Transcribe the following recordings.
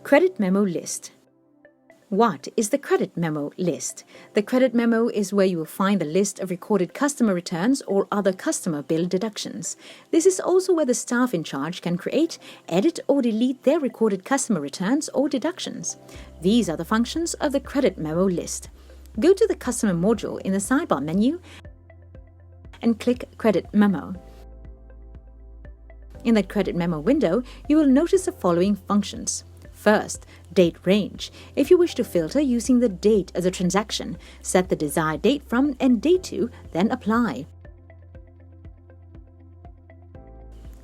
Credit Memo List. What is the Credit Memo List? The Credit Memo is where you will find the list of recorded customer returns or other customer bill deductions. This is also where the staff in charge can create, edit or delete their recorded customer returns or deductions. These are the functions of the Credit Memo List. Go to the Customer module in the sidebar menu and click Credit Memo. In the Credit Memo window, you will notice the following functions. First, date range. If you wish to filter using the date of the transaction, set the desired date from and date to, then apply.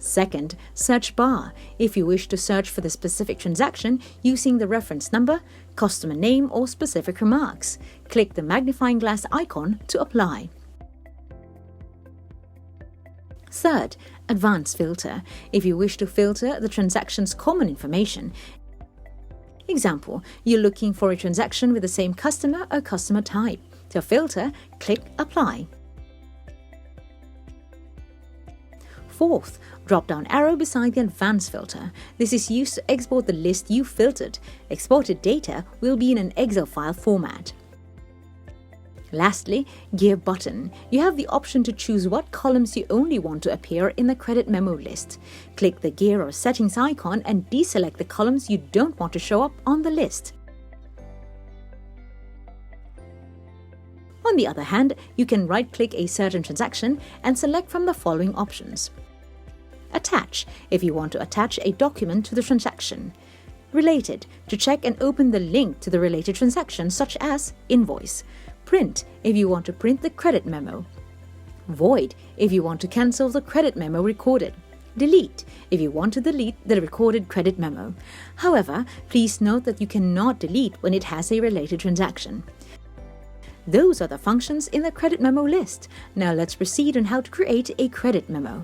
Second, search bar. If you wish to search for the specific transaction using the reference number, customer name or specific remarks, click the magnifying glass icon to apply. Third, advanced filter. If you wish to filter the transaction's common information, example, you're looking for a transaction with the same customer or customer type. To filter, click Apply. Fourth, drop-down arrow beside the Advanced filter. This is used to export the list you filtered. Exported data will be in an Excel file format. Lastly, Gear button. You have the option to choose what columns you only want to appear in the Credit Memo List. Click the gear or settings icon and deselect the columns you don't want to show up on the list. On the other hand, you can right-click a certain transaction and select from the following options. Attach, if you want to attach a document to the transaction. Related, to check and open the link to the related transaction, such as invoice. Print, if you want to print the credit memo. Void, if you want to cancel the credit memo recorded. Delete, if you want to delete the recorded credit memo. However, please note that you cannot delete when it has a related transaction. Those are the functions in the Credit Memo List. Now let's proceed on how to create a credit memo.